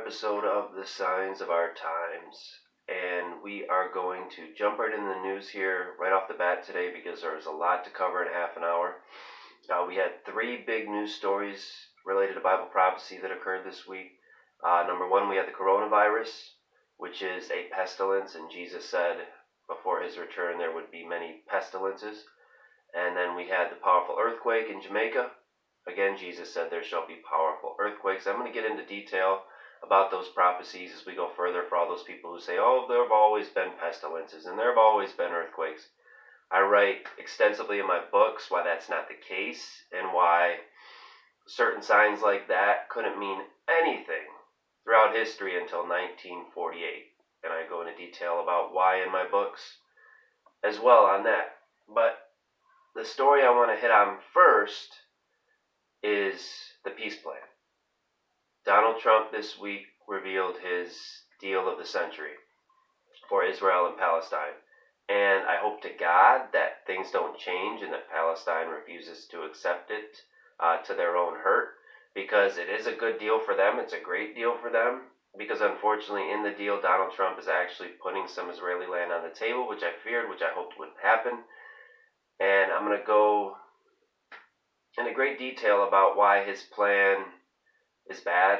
episode of The Signs of Our Times, and we are going to jump right into the news here right off the bat today because there's a lot to cover in half an hour. We had three big news stories related to Bible prophecy that occurred this week. Number one, we had the coronavirus, which is a pestilence, and Jesus said before his return there would be many pestilences. And then we had the powerful earthquake in Jamaica. Again, Jesus said there shall be powerful earthquakes. I'm going to get into detail about those prophecies as we go further for all those people who say, oh, there have always been pestilences and there have always been earthquakes. I write extensively in my books why that's not the case and why certain signs like that couldn't mean anything throughout history until 1948. And I go into detail about why in my books as well on that. But the story I want to hit on first is the peace plan. Donald Trump this week revealed his deal of the century for Israel and Palestine. And I hope to God that things don't change and that Palestine refuses to accept it to their own hurt, because it is a good deal for them. It's a great deal for them, because unfortunately in the deal, Donald Trump is actually putting some Israeli land on the table, which I feared, which I hoped wouldn't happen. And I'm going to go in great detail about why his plan is bad,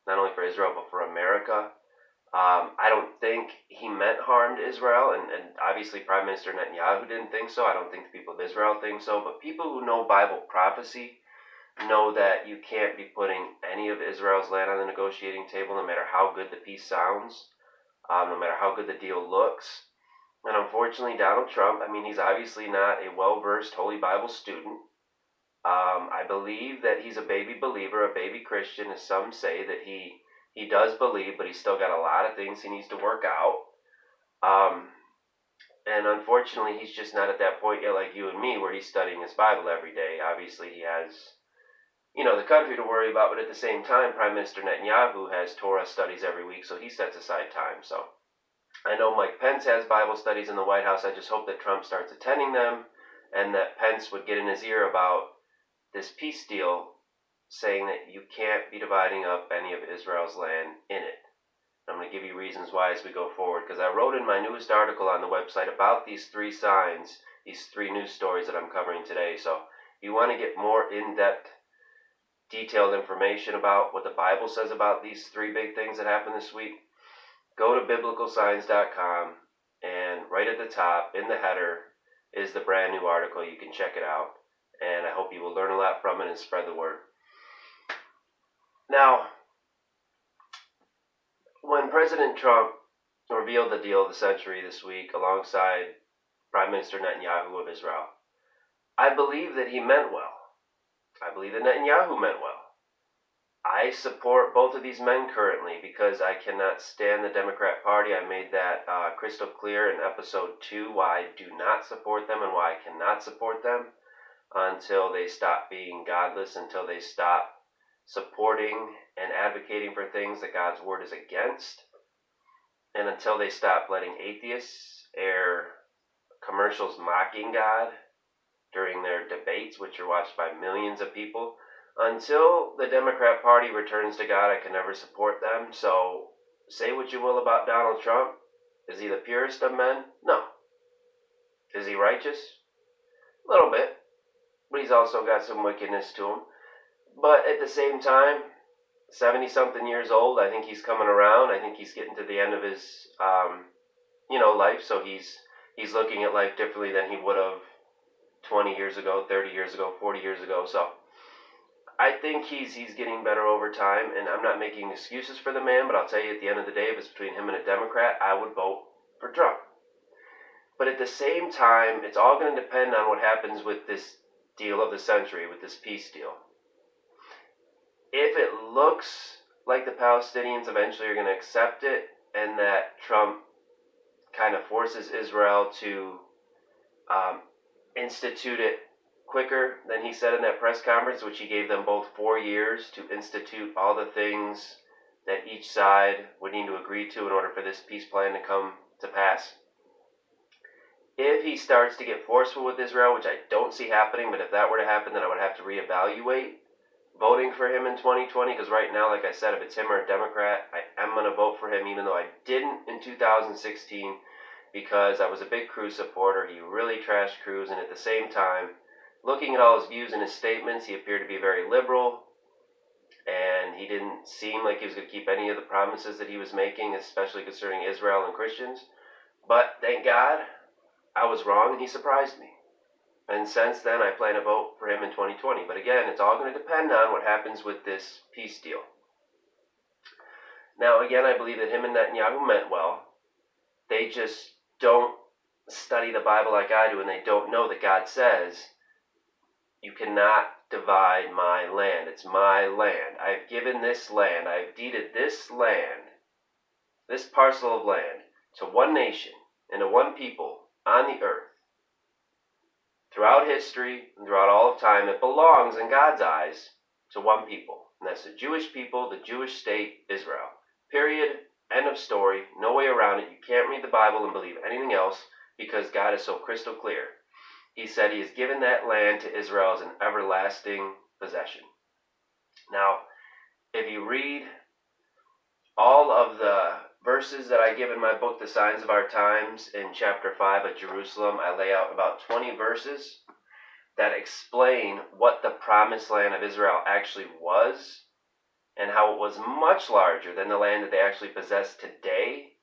not only for Israel, but for America. I don't think he meant harm to Israel, and obviously Prime Minister Netanyahu didn't think so. I don't think the people of Israel think so, but people who know Bible prophecy know that you can't be putting any of Israel's land on the negotiating table, no matter how good the peace sounds, no matter how good the deal looks. And unfortunately, Donald Trump, he's obviously not a well-versed Holy Bible student. I believe that he's a baby believer, a baby Christian, as some say that he does believe, but he's still got a lot of things he needs to work out. And unfortunately, he's just not at that point yet like you and me, where he's studying his Bible every day. Obviously, he has, the country to worry about, but at the same time, Prime Minister Netanyahu has Torah studies every week, so he sets aside time. So I know Mike Pence has Bible studies in the White House. I just hope that Trump starts attending them and that Pence would get in his ear about this peace deal, saying that you can't be dividing up any of Israel's land in it. I'm going to give you reasons why as we go forward, because I wrote in my newest article on the website about these three signs, these three news stories that I'm covering today. So if you want to get more in-depth, detailed information about what the Bible says about these three big things that happened this week, go to biblicalsigns.com, and right at the top, in the header, is the brand new article. You can check it out, and I hope you will learn a lot from it and spread the word. Now, when President Trump revealed the deal of the century this week alongside Prime Minister Netanyahu of Israel, I believe that he meant well. I believe that Netanyahu meant well. I support both of these men currently because I cannot stand the Democrat Party. I made that crystal clear in episode 2 why I do not support them and why I cannot support them until they stop being godless, until they stop supporting and advocating for things that God's word is against, and until they stop letting atheists air commercials mocking God during their debates, which are watched by millions of people. Until the Democrat Party returns to God, I can never support them. So say what you will about Donald Trump. Is he the purest of men? No. Is he righteous? A little bit. But he's also got some wickedness to him. But at the same time, 70-something years old, I think he's coming around. I think he's getting to the end of his, life. So he's looking at life differently than he would have 20 years ago, 30 years ago, 40 years ago. So I think he's getting better over time, and I'm not making excuses for the man, but I'll tell you at the end of the day, if it's between him and a Democrat, I would vote for Trump. But at the same time, it's all going to depend on what happens with this deal of the century, with this peace deal. If it looks like the Palestinians eventually are going to accept it, and that Trump kind of forces Israel to institute it quicker than he said in that press conference, which he gave them both 4 years to institute all the things that each side would need to agree to in order for this peace plan to come to pass. If he starts to get forceful with Israel, which I don't see happening, but if that were to happen, then I would have to reevaluate voting for him in 2020, because right now, like I said, if it's him or a Democrat, I am going to vote for him, even though I didn't in 2016, because I was a big Cruz supporter. He really trashed Cruz, and at the same time, looking at all his views and his statements, he appeared to be very liberal, and he didn't seem like he was going to keep any of the promises that he was making, especially concerning Israel and Christians. But thank God, I was wrong, and he surprised me. And since then, I plan to vote for him in 2020. But again, it's all going to depend on what happens with this peace deal. Now, again, I believe that him and Netanyahu meant well. They just don't study the Bible like I do, and they don't know that God says, you cannot divide my land. It's my land. I've given this land. I've deeded this land, this parcel of land, to one nation and to one people on the earth. Throughout history and throughout all of time, it belongs in God's eyes to one people. And that's the Jewish people, the Jewish state, Israel. Period. End of story. No way around it. You can't read the Bible and believe anything else because God is so crystal clear. He said he has given that land to Israel as an everlasting possession. Now, if you read all of the verses that I give in my book, The Signs of Our Times, in chapter 5 of Jerusalem, I lay out about 20 verses that explain what the promised land of Israel actually was and how it was much larger than the land that they actually possess today.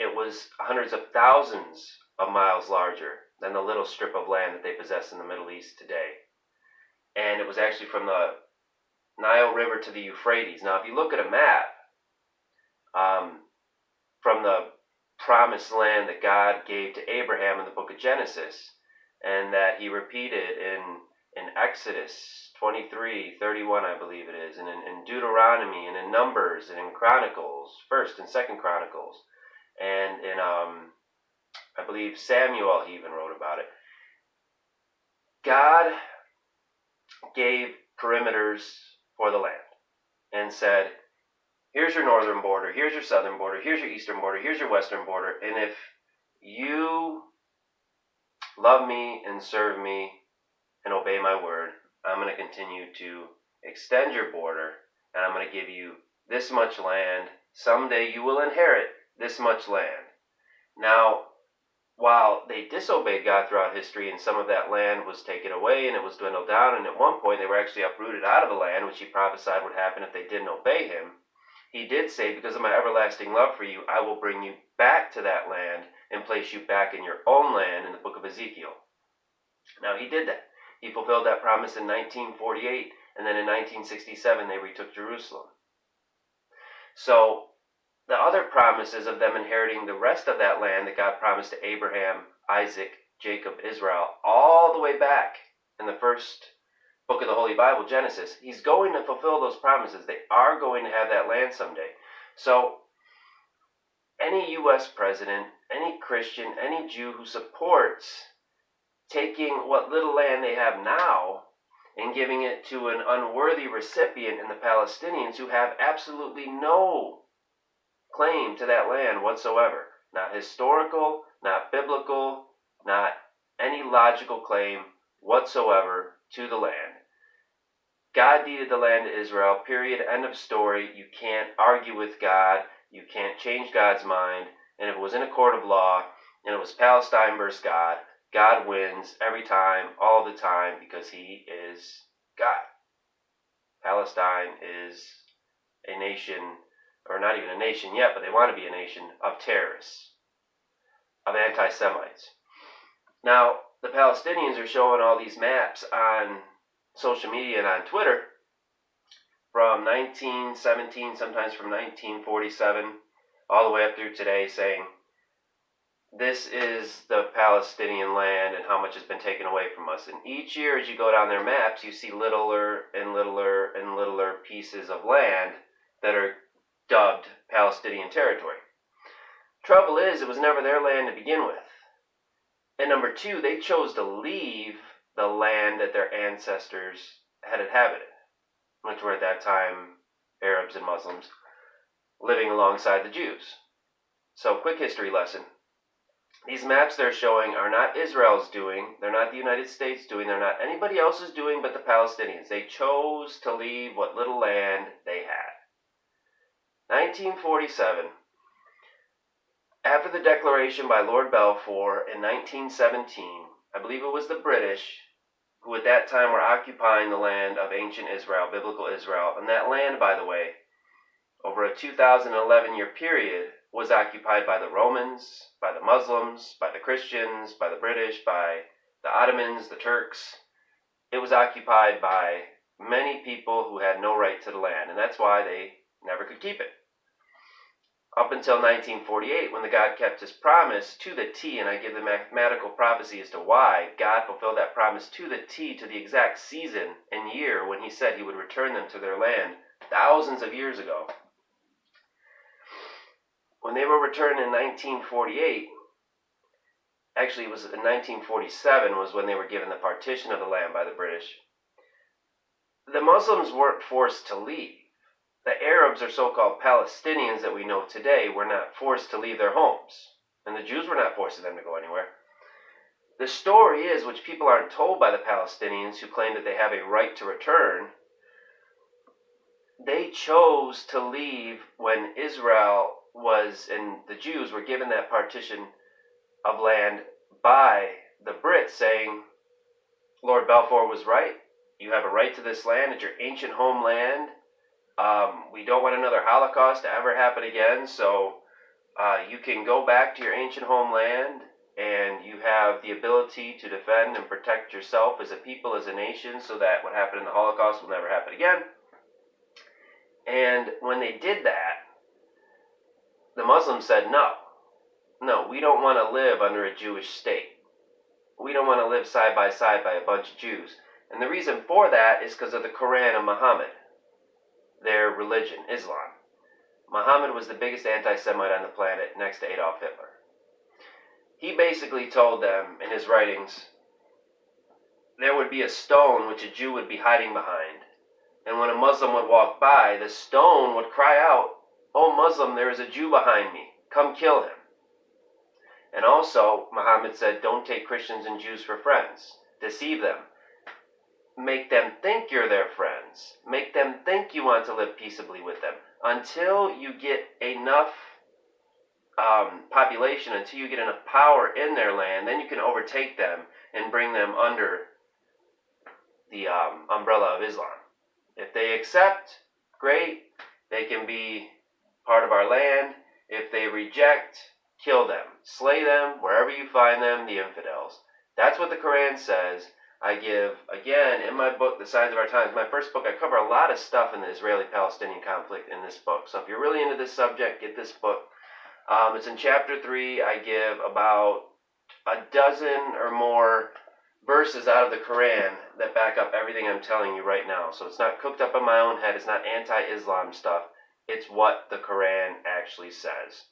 It was hundreds of thousands of miles larger than the little strip of land that they possess in the Middle East today. And it was actually from the Nile River to the Euphrates. Now, if you look at a map, from the promised land that God gave to Abraham in the book of Genesis, and that he repeated in Exodus 23:31, I believe it is, and in Deuteronomy, and in Numbers, and in Chronicles, 1st and 2nd Chronicles, and in, I believe Samuel, he even wrote about it. God gave perimeters for the land and said, here's your northern border, here's your southern border, here's your eastern border, here's your western border, and if you love me and serve me and obey my word, I'm going to continue to extend your border, and I'm going to give you this much land. Someday you will inherit this much land. Now, while they disobeyed God throughout history, and some of that land was taken away and it was dwindled down, and at one point they were actually uprooted out of the land, which he prophesied would happen if they didn't obey him, he did say, because of my everlasting love for you, I will bring you back to that land and place you back in your own land in the book of Ezekiel. Now, he did that. He fulfilled that promise in 1948, and then in 1967 they retook Jerusalem. So, the other promises of them inheriting the rest of that land that God promised to Abraham, Isaac, Jacob, Israel, all the way back in the first book of the Holy Bible, Genesis, he's going to fulfill those promises. They are going to have that land someday. So, any U.S. president, any Christian, any Jew who supports taking what little land they have now and giving it to an unworthy recipient in the Palestinians who have absolutely no claim to that land whatsoever. Not historical, not biblical, not any logical claim whatsoever to the land. God deeded the land to Israel, period, end of story. You can't argue with God. You can't change God's mind. And if it was in a court of law, and it was Palestine versus God, God wins every time, all the time, because he is God. Palestine is a nation, or not even a nation yet, but they want to be a nation of terrorists, of anti-Semites. Now, the Palestinians are showing all these maps on social media and on Twitter from 1917, sometimes from 1947, all the way up through today, saying, this is the Palestinian land and how much has been taken away from us. And each year as you go down their maps, you see littler and littler and littler pieces of land that are dubbed Palestinian territory. Trouble is, it was never their land to begin with. And number two, they chose to leave the land that their ancestors had inhabited, which were at that time Arabs and Muslims living alongside the Jews. So, quick history lesson. These maps they're showing are not Israel's doing, they're not the United States doing, they're not anybody else's doing but the Palestinians. They chose to leave what little land they had. 1947, after the declaration by Lord Balfour in 1917, I believe it was the British who at that time were occupying the land of ancient Israel, biblical Israel. And that land, by the way, over a 2011-year period, was occupied by the Romans, by the Muslims, by the Christians, by the British, by the Ottomans, the Turks. It was occupied by many people who had no right to the land, and that's why they never could keep it. Up until 1948, when the God kept his promise to the T, and I give the mathematical prophecy as to why God fulfilled that promise to the T, to the exact season and year when he said he would return them to their land thousands of years ago. When they were returned in 1948, actually it was in 1947 was when they were given the partition of the land by the British. The Muslims weren't forced to leave. The Arabs, or so-called Palestinians that we know today, were not forced to leave their homes. And the Jews were not forcing them to go anywhere. The story is, which people aren't told by the Palestinians who claim that they have a right to return, they chose to leave when Israel was, and the Jews were given that partition of land by the Brits, saying, Lord Balfour was right. You have a right to this land. It's your ancient homeland. We don't want another Holocaust to ever happen again, so you can go back to your ancient homeland, and you have the ability to defend and protect yourself as a people, as a nation, so that what happened in the Holocaust will never happen again. And when they did that, the Muslims said, no, we don't want to live under a Jewish state. We don't want to live side by a bunch of Jews. And the reason for that is because of the Quran of Muhammad, their religion, Islam. Muhammad was the biggest anti-Semite on the planet next to Adolf Hitler. He basically told them in his writings there would be a stone which a Jew would be hiding behind. And when a Muslim would walk by, the stone would cry out, "Oh Muslim, there is a Jew behind me. Come kill him." And also, Muhammad said, don't take Christians and Jews for friends. Deceive them. Make them think you're their friends. Make them think you want to live peaceably with them. Until you get enough population, until you get enough power in their land, then you can overtake them and bring them under the umbrella of Islam. If they accept, great, they can be part of our land. If they reject, kill them. Slay them wherever you find them, the infidels. That's what the Quran says. I give, again, in my book, The Signs of Our Times, my first book, I cover a lot of stuff in the Israeli-Palestinian conflict in this book. So if you're really into this subject, get this book. It's in chapter 3. I give about a dozen or more verses out of the Quran that back up everything I'm telling you right now. So it's not cooked up in my own head. It's not anti-Islam stuff. It's what the Quran actually says.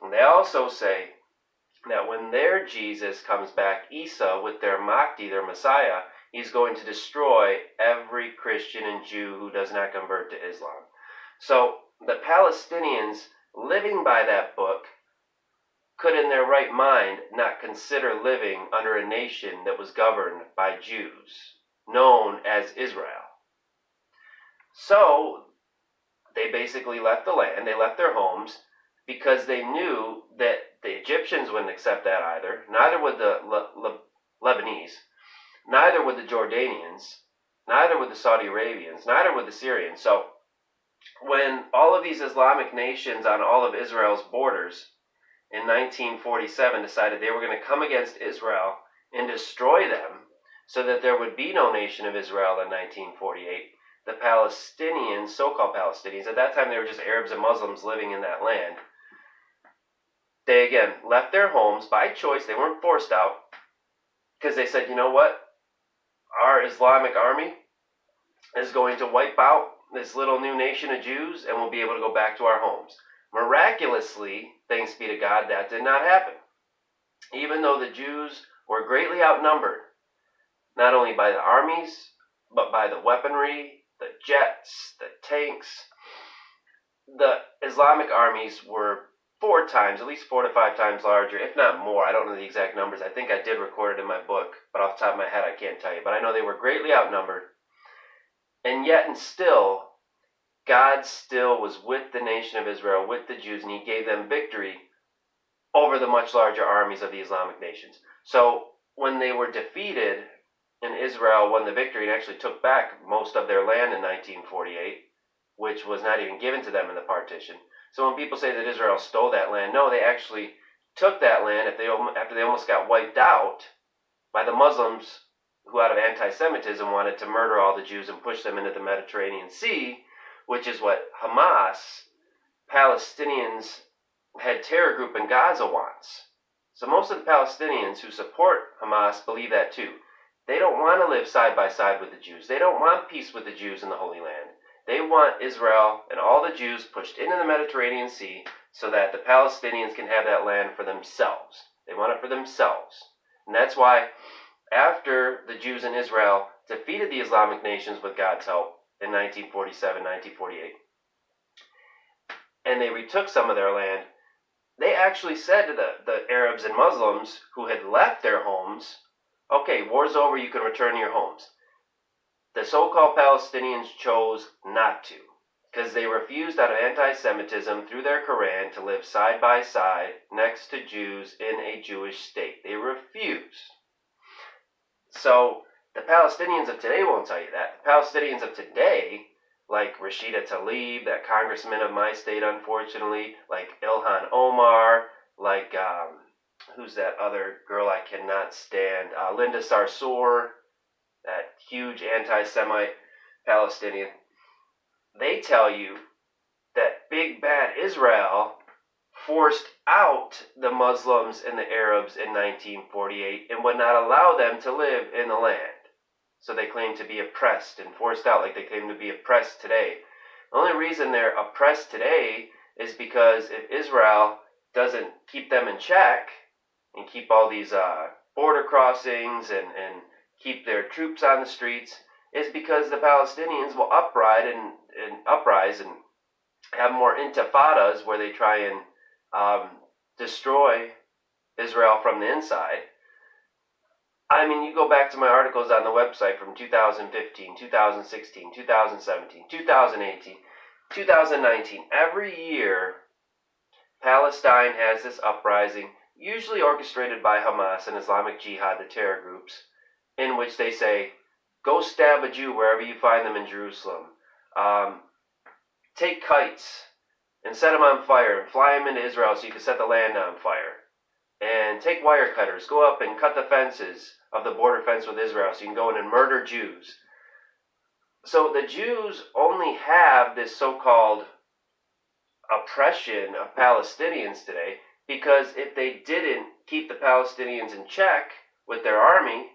And they also say that when their Jesus comes back, Isa, with their Mahdi, their Messiah, he's going to destroy every Christian and Jew who does not convert to Islam. So the Palestinians, living by that book, could in their right mind not consider living under a nation that was governed by Jews, known as Israel. So they basically left the land, they left their homes, because they knew that the Egyptians wouldn't accept that either, neither would the Lebanese, neither would the Jordanians, neither would the Saudi Arabians, neither would the Syrians. So when all of these Islamic nations on all of Israel's borders in 1947 decided they were going to come against Israel and destroy them so that there would be no nation of Israel in 1948, the Palestinians, so-called Palestinians, at that time they were just Arabs and Muslims living in that land, they again left their homes by choice. They weren't forced out because they said, you know what? Our Islamic army is going to wipe out this little new nation of Jews and we'll be able to go back to our homes. Miraculously, thanks be to God, that did not happen. Even though the Jews were greatly outnumbered, not only by the armies, but by the weaponry, the jets, the tanks, the Islamic armies were 4 times, at least 4 to 5 times larger, if not more. I don't know the exact numbers. I think I did record it in my book, but off the top of my head, I can't tell you. But I know they were greatly outnumbered. And yet and still, God still was with the nation of Israel, with the Jews, and he gave them victory over the much larger armies of the Islamic nations. So when they were defeated and Israel won the victory and actually took back most of their land in 1948, which was not even given to them in the partition. So when people say that Israel stole that land, no, they actually took that land after they almost got wiped out by the Muslims who, out of anti-Semitism, wanted to murder all the Jews and push them into the Mediterranean Sea, which is what Hamas, Palestinians' head terror group in Gaza, wants. So most of the Palestinians who support Hamas believe that too. They don't want to live side by side with the Jews. They don't want peace with the Jews in the Holy Land. They want Israel and all the Jews pushed into the Mediterranean Sea so that the Palestinians can have that land for themselves. They want it for themselves. And that's why after the Jews in Israel defeated the Islamic nations with God's help in 1947, 1948, and they retook some of their land, they actually said to the Arabs and Muslims who had left their homes, okay, war's over, you can return to your homes. The so-called Palestinians chose not to, because they refused out of anti-Semitism through their Quran to live side by side next to Jews in a Jewish state. They refused. So the Palestinians of today won't tell you that. The Palestinians of today, like Rashida Tlaib, that congressman of my state, unfortunately, like Ilhan Omar, like, who's that other girl I cannot stand, Linda Sarsour, that huge anti-Semite Palestinian, they tell you that big bad Israel forced out the Muslims and the Arabs in 1948 and would not allow them to live in the land. So they claim to be oppressed and forced out, like they claim to be oppressed today. The only reason they're oppressed today is because if Israel doesn't keep them in check and keep all these border crossings and keep their troops on the streets, is because the Palestinians will uprise and have more intifadas where they try and destroy Israel from the inside. I mean, you go back to my articles on the website from 2015, 2016, 2017, 2018, 2019. Every year, Palestine has this uprising, usually orchestrated by Hamas and Islamic Jihad, the terror groups, in which they say, go stab a Jew wherever you find them in Jerusalem. Take kites and set them on fire and fly them into Israel so you can set the land on fire. And take wire cutters, go up and cut the fences of the border fence with Israel so you can go in and murder Jews. So the Jews only have this so-called oppression of Palestinians today because if they didn't keep the Palestinians in check with their army,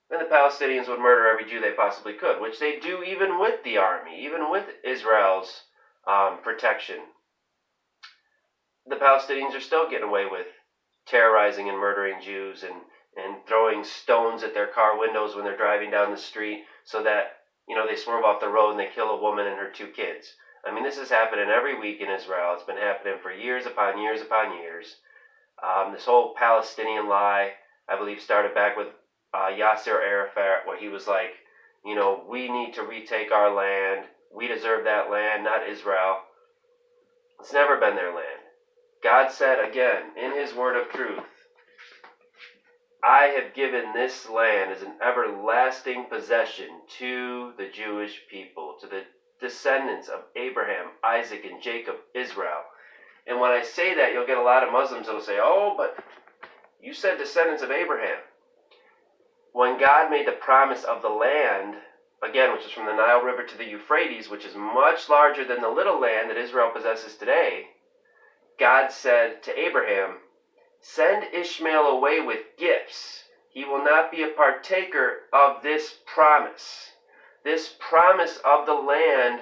then the Palestinians would murder every Jew they possibly could, which they do even with the army, even with Israel's protection. The Palestinians are still getting away with terrorizing and murdering Jews and throwing stones at their car windows when they're driving down the street so that, they swerve off the road and they kill a woman and her 2 kids. I mean, this is happening every week in Israel. It's been happening for years upon years upon years. This whole Palestinian lie, I believe, started back with Yasser Arafat, where he was like, we need to retake our land. We deserve that land, not Israel. It's never been their land. God said again in his word of truth, I have given this land as an everlasting possession to the Jewish people, to the descendants of Abraham, Isaac, and Jacob, Israel. And when I say that, you'll get a lot of Muslims who will say, oh, but you said descendants of Abraham. When God made the promise of the land, again, which is from the Nile River to the Euphrates, which is much larger than the little land that Israel possesses today, God said to Abraham, send Ishmael away with gifts. He will not be a partaker of this promise. This promise of the land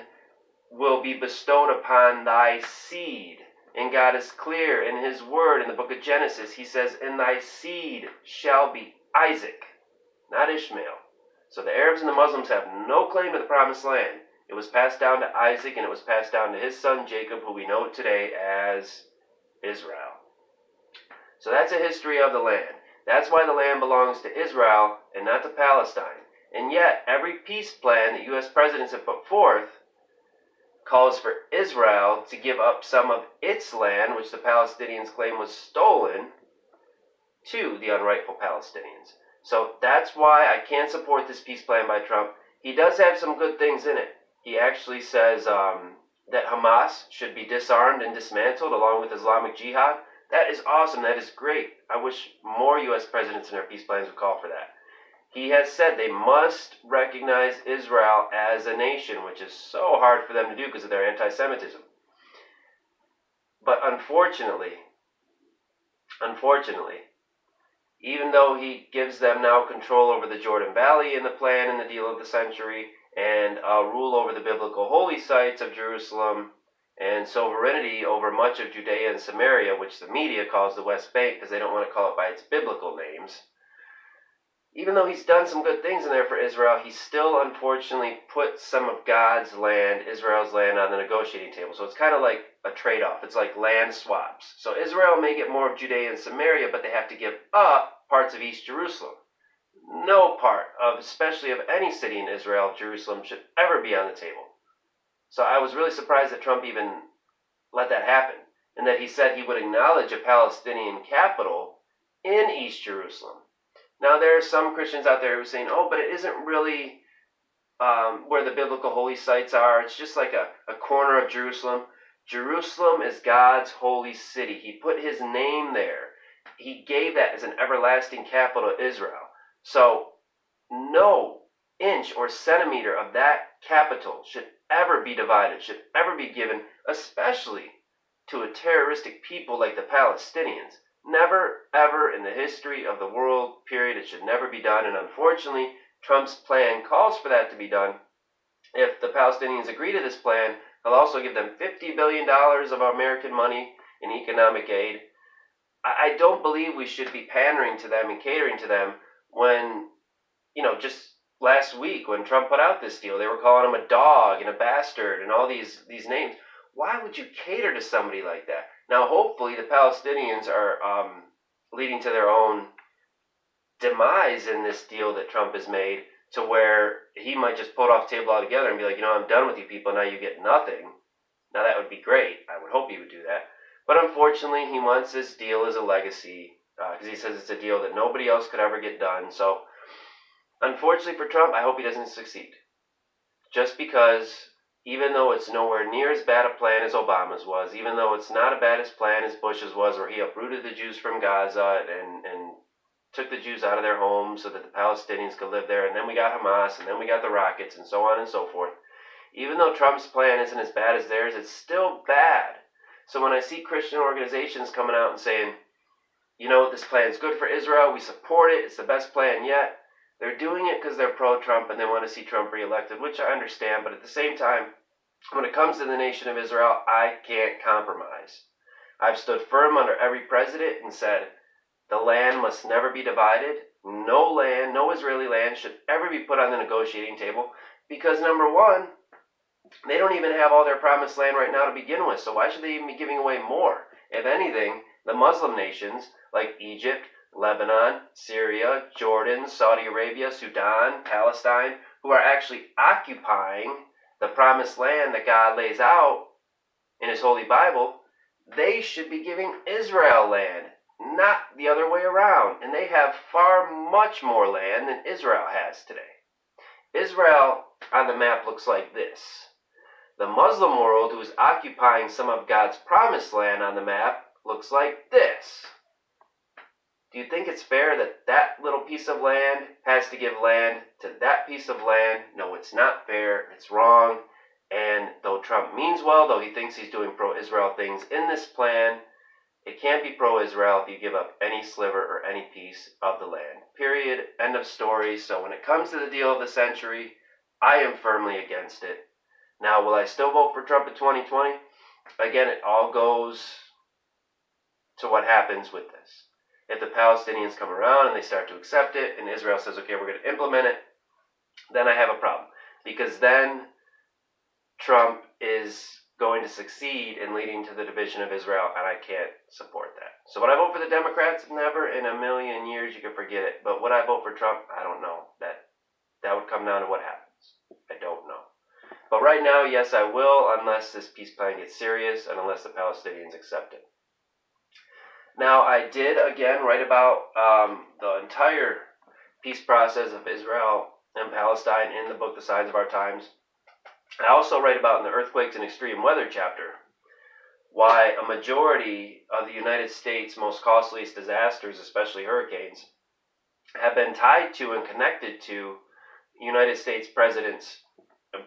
will be bestowed upon thy seed. And God is clear in his word in the book of Genesis. He says, and thy seed shall be Isaac, not Ishmael. So the Arabs and the Muslims have no claim to the promised land. It was passed down to Isaac, and it was passed down to his son Jacob, who we know today as Israel. So that's a history of the land. That's why the land belongs to Israel and not to Palestine. And yet, every peace plan that U.S. presidents have put forth calls for Israel to give up some of its land, which the Palestinians claim was stolen, to the unrightful Palestinians. So that's why I can't support this peace plan by Trump. He does have some good things in it. He actually says that Hamas should be disarmed and dismantled along with Islamic Jihad. That is awesome. That is great. I wish more U.S. presidents in their peace plans would call for that. He has said they must recognize Israel as a nation, which is so hard for them to do because of their anti-Semitism. But unfortunately, even though he gives them now control over the Jordan Valley in the plan and the deal of the century, and rule over the biblical holy sites of Jerusalem, and sovereignty over much of Judea and Samaria, which the media calls the West Bank because they don't want to call it by its biblical names. Even though he's done some good things in there for Israel, he still unfortunately put some of God's land, Israel's land, on the negotiating table. So it's kind of like a trade-off. It's like land swaps. So Israel may get more of Judea and Samaria, but they have to give up parts of East Jerusalem. No part of, especially of any city in Israel, Jerusalem, should ever be on the table. So I was really surprised that Trump even let that happen, and that he said he would acknowledge a Palestinian capital in East Jerusalem. Now, there are some Christians out there who are saying, oh, but it isn't really where the biblical holy sites are. It's just like a corner of Jerusalem. Jerusalem is God's holy city. He put his name there. He gave that as an everlasting capital to Israel. So no inch or centimeter of that capital should ever be divided, should ever be given, especially to a terroristic people like the Palestinians. Never, ever in the history of the world, period, it should never be done. And unfortunately, Trump's plan calls for that to be done. If the Palestinians agree to this plan, he'll also give them $50 billion of American money in economic aid. I don't believe we should be pandering to them and catering to them when, just last week when Trump put out this deal, they were calling him a dog and a bastard and all these names. Why would you cater to somebody like that? Now, hopefully, the Palestinians are leading to their own demise in this deal that Trump has made, to where he might just pull it off the table altogether and be like, I'm done with you people, now you get nothing. Now, that would be great. I would hope he would do that. But unfortunately, he wants this deal as a legacy, because he says it's a deal that nobody else could ever get done. So, unfortunately for Trump, I hope he doesn't succeed. Just because, even though it's nowhere near as bad a plan as Obama's was, even though it's not as bad a plan as Bush's was, where he uprooted the Jews from Gaza and took the Jews out of their homes so that the Palestinians could live there, and then we got Hamas, and then we got the rockets, and so on and so forth. Even though Trump's plan isn't as bad as theirs, it's still bad. So when I see Christian organizations coming out and saying, this plan is good for Israel, we support it, it's the best plan yet, they're doing it because they're pro-Trump and they want to see Trump reelected, which I understand, but at the same time, when it comes to the nation of Israel, I can't compromise. I've stood firm under every president and said, the land must never be divided. No land, no Israeli land should ever be put on the negotiating table because, number one, they don't even have all their promised land right now to begin with, so why should they even be giving away more? If anything, the Muslim nations like Egypt, Lebanon, Syria, Jordan, Saudi Arabia, Sudan, Palestine, who are actually occupying the promised land that God lays out in his Holy Bible, they should be giving Israel land, not the other way around. And they have far much more land than Israel has today. Israel on the map looks like this. The Muslim world, who is occupying some of God's promised land on the map, looks like this. Do you think it's fair that that little piece of land has to give land to that piece of land? No, it's not fair. It's wrong. And though Trump means well, though he thinks he's doing pro-Israel things in this plan, it can't be pro-Israel if you give up any sliver or any piece of the land. Period. End of story. So when it comes to the deal of the century, I am firmly against it. Now, will I still vote for Trump in 2020? Again, it all goes to what happens with this. If the Palestinians come around and they start to accept it, and Israel says, okay, we're going to implement it, then I have a problem. Because then Trump is going to succeed in leading to the division of Israel, and I can't support that. So would I vote for the Democrats? Never in a million years. You can forget it. But would I vote for Trump? I don't know. That would come down to what happens. I don't know. But right now, yes, I will, unless this peace plan gets serious and unless the Palestinians accept it. Now, I did, again, write about the entire peace process of Israel and Palestine in the book, The Signs of Our Times. I also write about in the Earthquakes and Extreme Weather chapter why a majority of the United States' most costliest disasters, especially hurricanes, have been tied to and connected to United States presidents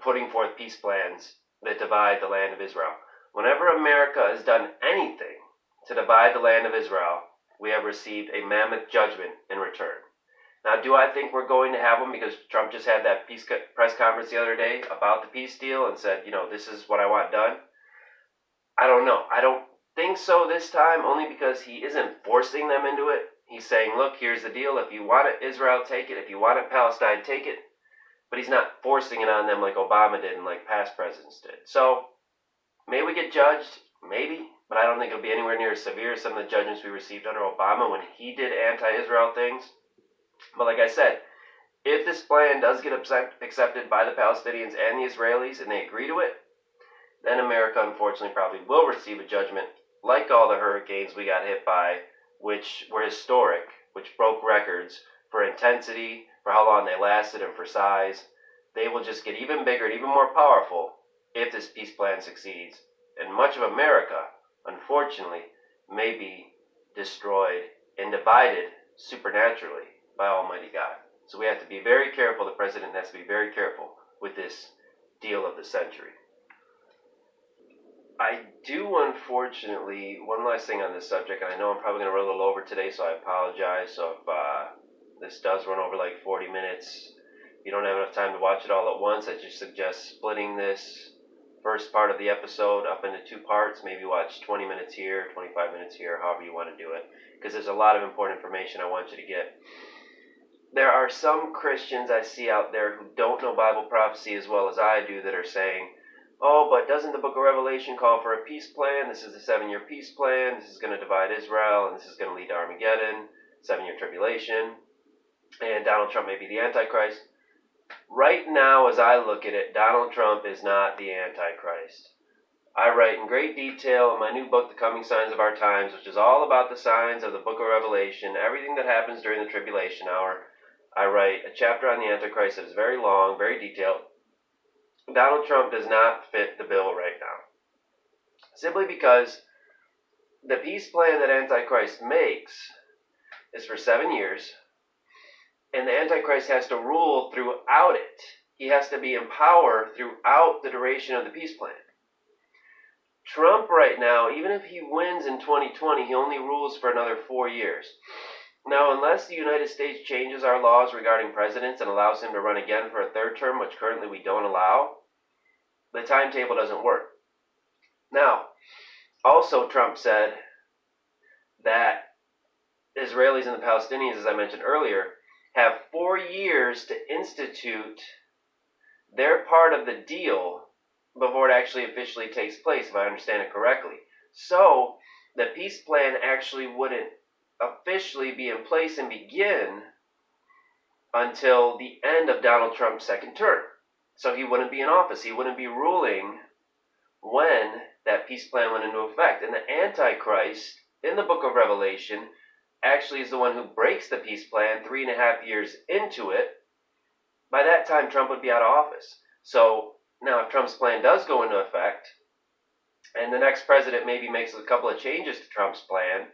putting forth peace plans that divide the land of Israel. Whenever America has done anything to divide the land of Israel, we have received a mammoth judgment in return. Now, do I think we're going to have them because Trump just had that peace press conference the other day about the peace deal and said, this is what I want done? I don't know. I don't think so this time, only because he isn't forcing them into it. He's saying, look, here's the deal. If you want it, Israel, take it. If you want it, Palestine, take it. But he's not forcing it on them like Obama did and like past presidents did. So, may we get judged? Maybe. But I don't think it'll be anywhere near as severe as some of the judgments we received under Obama when he did anti-Israel things. But like I said, if this plan does get accepted by the Palestinians and the Israelis and they agree to it, then America, unfortunately, probably will receive a judgment like all the hurricanes we got hit by, which were historic, which broke records for intensity, for how long they lasted, and for size. They will just get even bigger and even more powerful if this peace plan succeeds. And much of America, unfortunately, may be destroyed and divided supernaturally by Almighty God. So we have to be very careful. The president has to be very careful with this deal of the century. I do, unfortunately, one last thing on this subject, and I know I'm probably going to run a little over today, so I apologize. So if this does run over like 40 minutes, if you don't have enough time to watch it all at once, I just suggest splitting this first part of the episode up into two parts. Maybe watch 20 minutes here, 25 minutes here, however you want to do it, because there's a lot of important information I want you to get. There are some Christians I see out there who don't know Bible prophecy as well as I do that are saying, oh, but doesn't the book of Revelation call for a peace plan? This is the 7-year peace plan. This is going to divide Israel, and this is going to lead to Armageddon, 7-year tribulation, and Donald Trump may be the Antichrist. Right now, as I look at it, Donald Trump is not the Antichrist. I write in great detail in my new book, The Coming Signs of Our Times, which is all about the signs of the book of Revelation, everything that happens during the tribulation hour. I write a chapter on the Antichrist that is very long, very detailed. Donald Trump does not fit the bill right now. Simply because the peace plan that Antichrist makes is for 7 years, and the Antichrist has to rule throughout it. He has to be in power throughout the duration of the peace plan. Trump right now, even if he wins in 2020, he only rules for another 4 years. Now, unless the United States changes our laws regarding presidents and allows him to run again for a third term, which currently we don't allow, the timetable doesn't work. Now, also Trump said that Israelis and the Palestinians, as I mentioned earlier, have 4 years to institute their part of the deal before it actually officially takes place, if I understand it correctly. So, the peace plan actually wouldn't officially be in place and begin until the end of Donald Trump's second term. So he wouldn't be in office. He wouldn't be ruling when that peace plan went into effect. And the Antichrist in the book of Revelation actually is the one who breaks the peace plan 3.5 years into it. By that time, Trump would be out of office. So now if Trump's plan does go into effect, and the next president maybe makes a couple of changes to Trump's plan,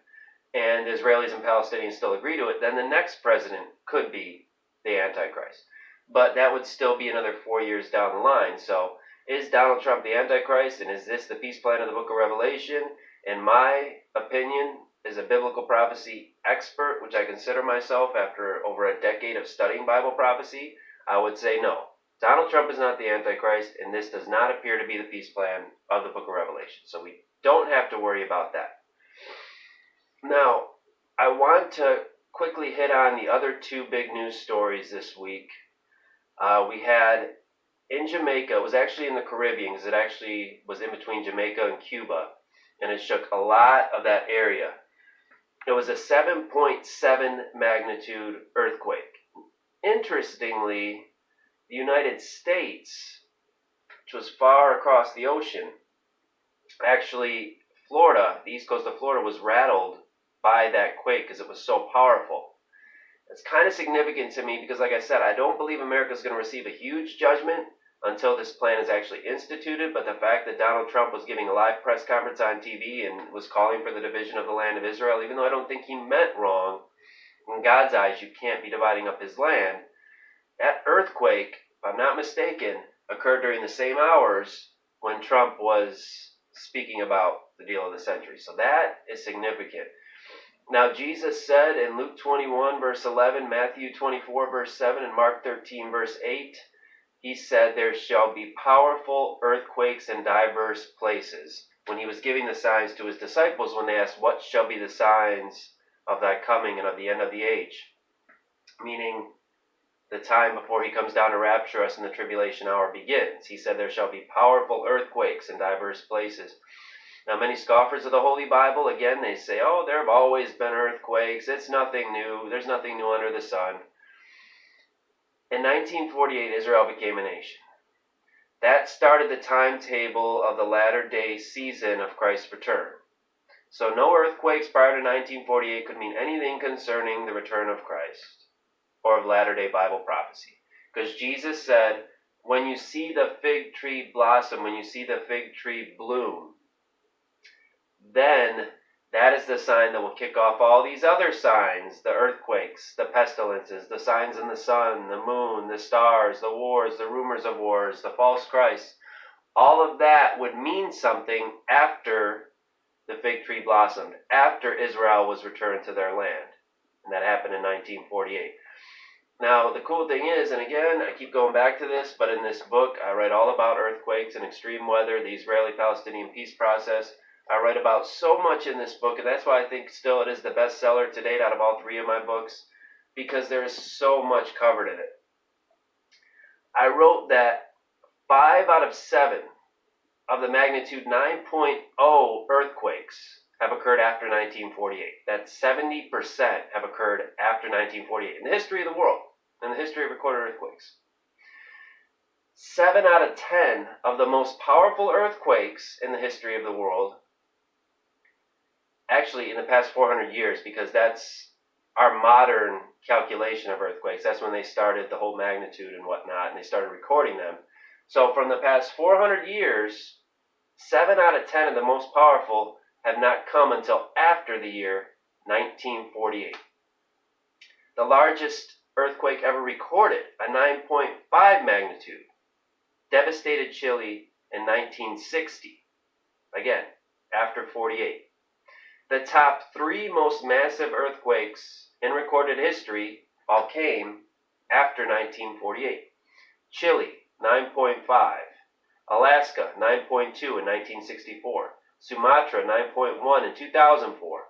and Israelis and Palestinians still agree to it, then the next president could be the Antichrist. But that would still be another 4 years down the line. So is Donald Trump the Antichrist, and is this the peace plan of the book of Revelation? In my opinion, as a biblical prophecy expert, which I consider myself after over a decade of studying Bible prophecy, I would say no. Donald Trump is not the Antichrist, and this does not appear to be the peace plan of the book of Revelation. So we don't have to worry about that. Now, I want to quickly hit on the other two big news stories this week. We had in Jamaica. It was actually in the Caribbean, because it actually was in between Jamaica and Cuba, and it shook a lot of that area. It was a 7.7 magnitude earthquake. Interestingly, the United States, which was far across the ocean, actually Florida, the east coast of Florida, was rattled by that quake because it was so powerful. It's kind of significant to me because, like I said, I don't believe America is going to receive a huge judgment until this plan is actually instituted. But the fact that Donald Trump was giving a live press conference on TV and was calling for the division of the land of Israel, even though I don't think he meant wrong, in God's eyes, you can't be dividing up his land. That earthquake, if I'm not mistaken, occurred during the same hours when Trump was speaking about the deal of the century. So that is significant. Now, Jesus said in Luke 21, verse 11, Matthew 24, verse 7, and Mark 13, verse 8, he said, there shall be powerful earthquakes in diverse places. When he was giving the signs to his disciples, when they asked, what shall be the signs of thy coming and of the end of the age? Meaning the time before he comes down to rapture us and the tribulation hour begins. He said, there shall be powerful earthquakes in diverse places. Now, many scoffers of the Holy Bible, again, they say, oh, there have always been earthquakes. It's nothing new. There's nothing new under the sun. In 1948, Israel became a nation. That started the timetable of the latter-day season of Christ's return. So no earthquakes prior to 1948 could mean anything concerning the return of Christ or of latter-day Bible prophecy. Because Jesus said, when you see the fig tree blossom, when you see the fig tree bloom, then that is the sign that will kick off all these other signs, the earthquakes, the pestilences, the signs in the sun, the moon, the stars, the wars, the rumors of wars, the false Christ. All of that would mean something after the fig tree blossomed, after Israel was returned to their land. And that happened in 1948. Now, the cool thing is, and again, I keep going back to this, but in this book, I write all about earthquakes and extreme weather, the Israeli-Palestinian peace process. I write about so much in this book, and that's why I think still it is the bestseller to date out of all three of my books, because there is so much covered in it. I wrote that 5 out of 7 of the magnitude 9.0 earthquakes have occurred after 1948. That's 70% have occurred after 1948 in the history of the world, in the history of recorded earthquakes. 7 out of 10 of the most powerful earthquakes in the history of the world, actually in the past 400 years, because that's our modern calculation of earthquakes. That's when they started the whole magnitude and whatnot, and they started recording them. So from the past 400 years, 7 out of 10 of the most powerful have not come until after the year 1948. The largest earthquake ever recorded, a 9.5 magnitude, devastated Chile in 1960. Again, after 48. The top 3 most massive earthquakes in recorded history all came after 1948. Chile, 9.5. Alaska, 9.2 in 1964. Sumatra, 9.1 in 2004.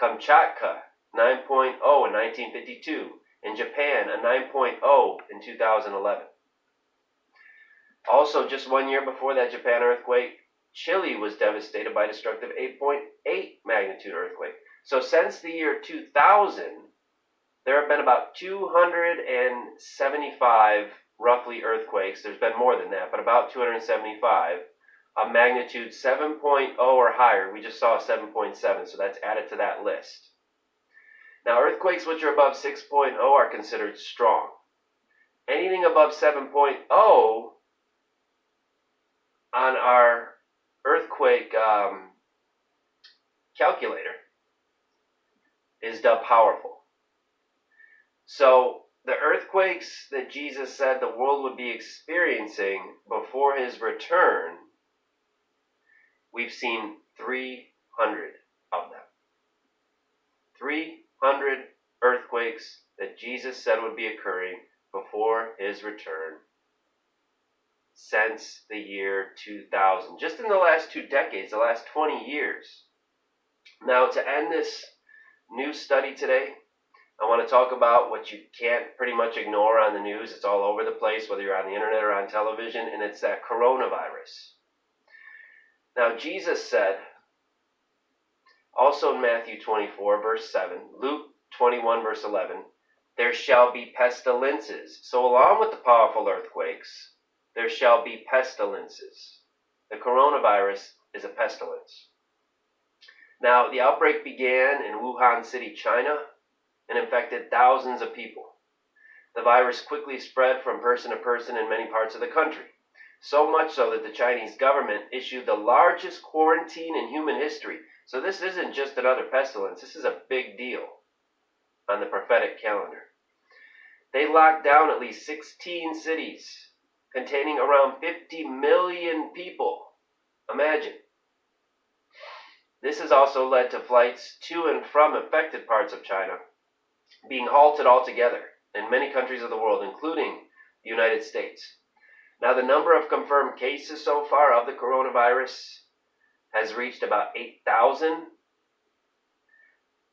Kamchatka, 9.0 in 1952. And Japan, a 9.0 in 2011. Also, just 1 year before that Japan earthquake, Chile was devastated by a destructive 8.8 magnitude earthquake. So since the year 2000, there have been about 275 roughly earthquakes. There's been more than that, but about 275 of magnitude 7.0 or higher. We just saw 7.7, so that's added to that list. Now, earthquakes which are above 6.0 are considered strong. Anything above 7.0 on our earthquake calculator is dubbed powerful. So the earthquakes that Jesus said the world would be experiencing before his return, we've seen 300 of them. 300 earthquakes that Jesus said would be occurring before his return since the year 2000. Just in the last 2 decades, the last 20 years. Now, to end this new study today, I want to talk about what you can't pretty much ignore on the news. It's all over the place, whether you're on the internet or on television, and it's that coronavirus. Now, Jesus said, also in Matthew 24, verse 7, Luke 21, verse 11, there shall be pestilences. So along with the powerful earthquakes, there shall be pestilences. The coronavirus is a pestilence. Now, the outbreak began in Wuhan City, China, and infected thousands of people. The virus quickly spread from person to person in many parts of the country, so much so that the Chinese government issued the largest quarantine in human history. So this isn't just another pestilence, this is a big deal on the prophetic calendar. They locked down at least 16 cities containing around 50 million people. Imagine. This has also led to flights to and from affected parts of China being halted altogether in many countries of the world, including the United States. Now, the number of confirmed cases so far of the coronavirus has reached about 8,000,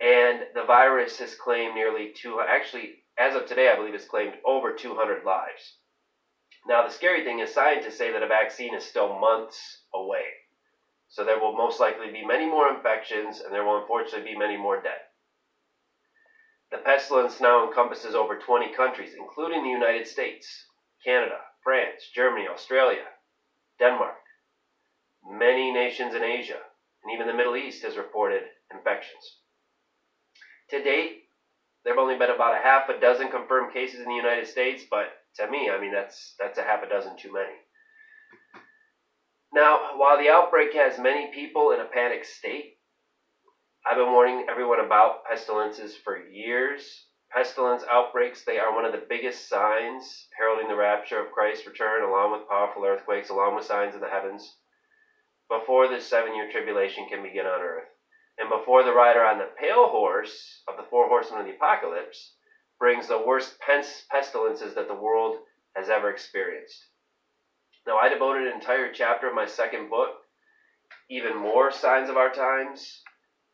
and the virus has claimed as of today, I believe it's claimed over 200 lives. Now, the scary thing is scientists say that a vaccine is still months away. So there will most likely be many more infections, and there will unfortunately be many more dead. The pestilence now encompasses over 20 countries, including the United States, Canada, France, Germany, Australia, Denmark. Many nations in Asia, and even the Middle East has reported infections. To date, there have only been about a half a dozen confirmed cases in the United States, but to me, that's a half a dozen too many. Now, while the outbreak has many people in a panic state, I've been warning everyone about pestilences for years. Pestilence outbreaks, they are one of the biggest signs heralding the rapture of Christ's return, along with powerful earthquakes, along with signs in the heavens, before this 7-year tribulation can begin on earth, and before the rider on the pale horse of the 4 horsemen of the apocalypse brings the worst pestilences that the world has ever experienced. Now, I devoted an entire chapter of my second book, Even More Signs of Our Times,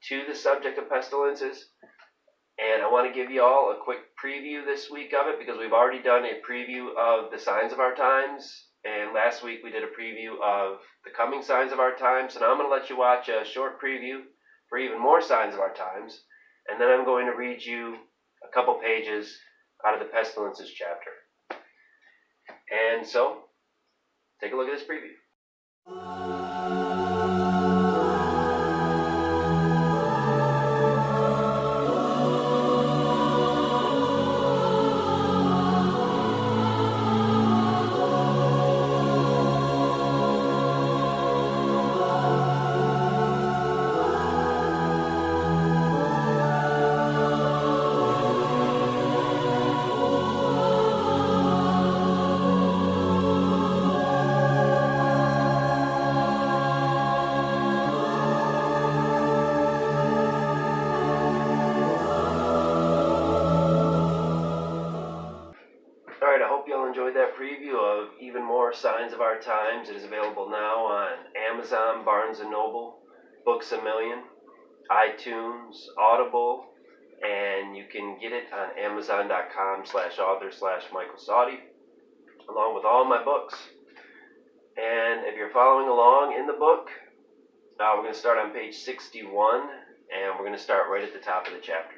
to the subject of pestilences. And I want to give you all a quick preview this week of it, because we've already done a preview of the signs of our times. And last week we did a preview of the coming signs of our times. So now I'm going to let you watch a short preview for even more signs of our times. And then I'm going to read you a couple pages out of the pestilences chapter. And so, take a look at this preview. Alright, I hope you all enjoyed that preview of Even More Signs of Our Times. It is available now on Amazon, Barnes & Noble, Books A Million, iTunes, Audible, and you can get it on Amazon.com/author/MichaEL Sawdy, along with all my books. And if you're following along in the book, we're going to start on page 61, and we're going to start right at the top of the chapter.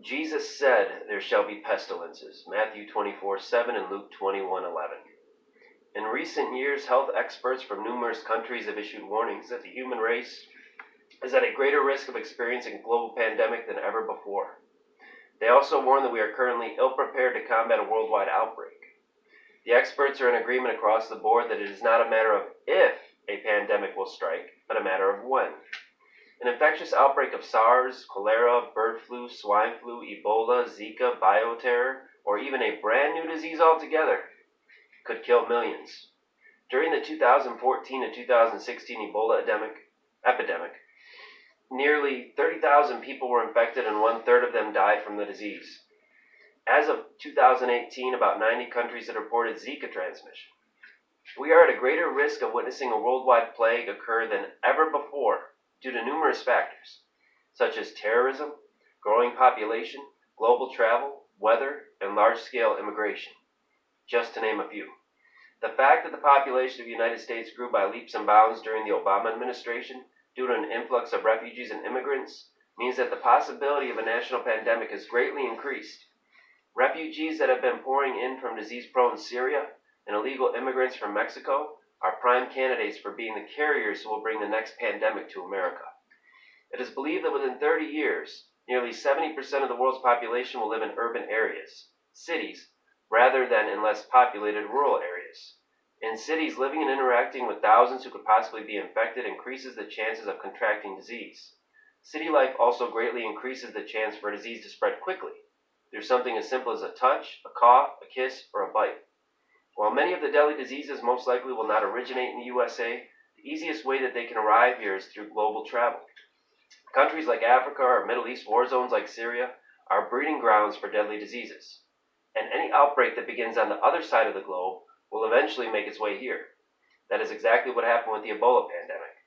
Jesus said, there shall be pestilences, Matthew 24:7 and Luke 21:11. In recent years, health experts from numerous countries have issued warnings that the human race is at a greater risk of experiencing a global pandemic than ever before. They also warn that we are currently ill-prepared to combat a worldwide outbreak. The experts are in agreement across the board that it is not a matter of if a pandemic will strike, but a matter of when. An infectious outbreak of SARS, cholera, bird flu, swine flu, Ebola, Zika, bioterror, or even a brand new disease altogether could kill millions. During the 2014 to 2016 Ebola epidemic, nearly 30,000 people were infected and 1/3 of them died from the disease. As of 2018, about 90 countries had reported Zika transmission. We are at a greater risk of witnessing a worldwide plague occur than ever before due to numerous factors, such as terrorism, growing population, global travel, weather, and large-scale immigration, just to name a few. The fact that the population of the United States grew by leaps and bounds during the Obama administration due to an influx of refugees and immigrants means that the possibility of a national pandemic has greatly increased. Refugees that have been pouring in from disease-prone Syria and illegal immigrants from Mexico are prime candidates for being the carriers who will bring the next pandemic to America. It is believed that within 30 years, nearly 70% of the world's population will live in urban areas, cities, rather than in less populated rural areas. In cities, living and interacting with thousands who could possibly be infected increases the chances of contracting disease. City life also greatly increases the chance for a disease to spread quickly through something as simple as a touch, a cough, a kiss, or a bite. While many of the deadly diseases most likely will not originate in the USA, the easiest way that they can arrive here is through global travel. Countries like Africa or Middle East war zones like Syria are breeding grounds for deadly diseases, and any outbreak that begins on the other side of the globe will eventually make its way here. That is exactly what happened with the Ebola pandemic.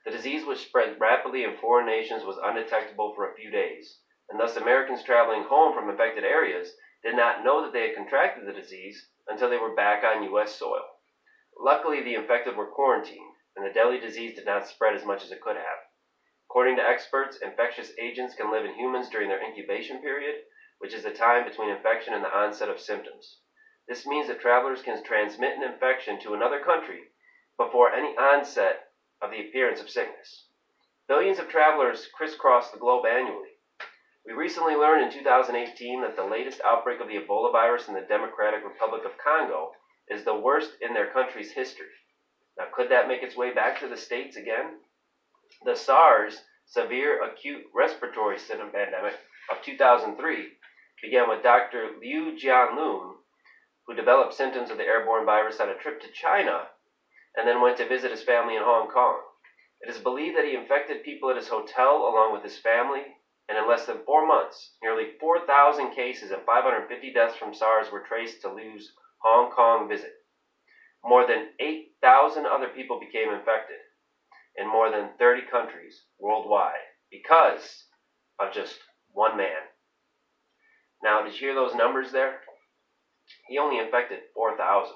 The disease, which spread rapidly in foreign nations, was undetectable for a few days, and thus Americans traveling home from infected areas did not know that they had contracted the disease until they were back on U.S. soil. Luckily, the infected were quarantined, and the deadly disease did not spread as much as it could have. According to experts, infectious agents can live in humans during their incubation period, which is the time between infection and the onset of symptoms. This means that travelers can transmit an infection to another country before any onset of the appearance of sickness. Billions of travelers crisscross the globe annually. We recently learned in 2018 that the latest outbreak of the Ebola virus in the Democratic Republic of Congo is the worst in their country's history. Now, could that make its way back to the States again? The SARS, Severe Acute Respiratory Syndrome pandemic of 2003, began with Dr. Liu Jianlun, who developed symptoms of the airborne virus on a trip to China and then went to visit his family in Hong Kong. It is believed that he infected people at his hotel along with his family, and in less than 4 months, nearly 4,000 cases and 550 deaths from SARS were traced to Liu's Hong Kong visit. More than 8,000 other people became infected in more than 30 countries worldwide because of just one man. Now, did you hear those numbers there? He only infected 4,000.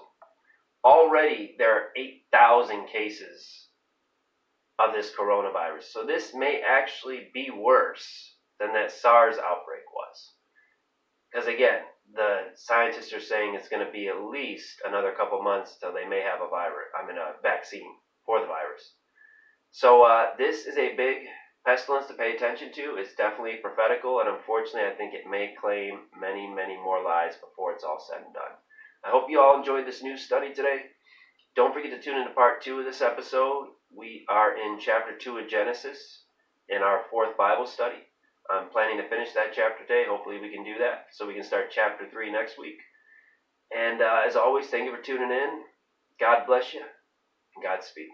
Already there are 8,000 cases of this coronavirus. So this may actually be worse than that SARS outbreak was. Because again, the scientists are saying it's going to be at least another couple months till they may have a vaccine for the virus. So this is a big pestilence to pay attention to. It's definitely prophetical, and unfortunately I think it may claim many, many more lives before it's all said and done. I hope you all enjoyed this news study today. Don't forget to tune into part 2 of this episode. We are in chapter 2 of Genesis in our 4th Bible study. I'm planning to finish that chapter today. Hopefully we can do that so we can start chapter 3 next week. And as always, thank you for tuning in. God bless you, and Godspeed.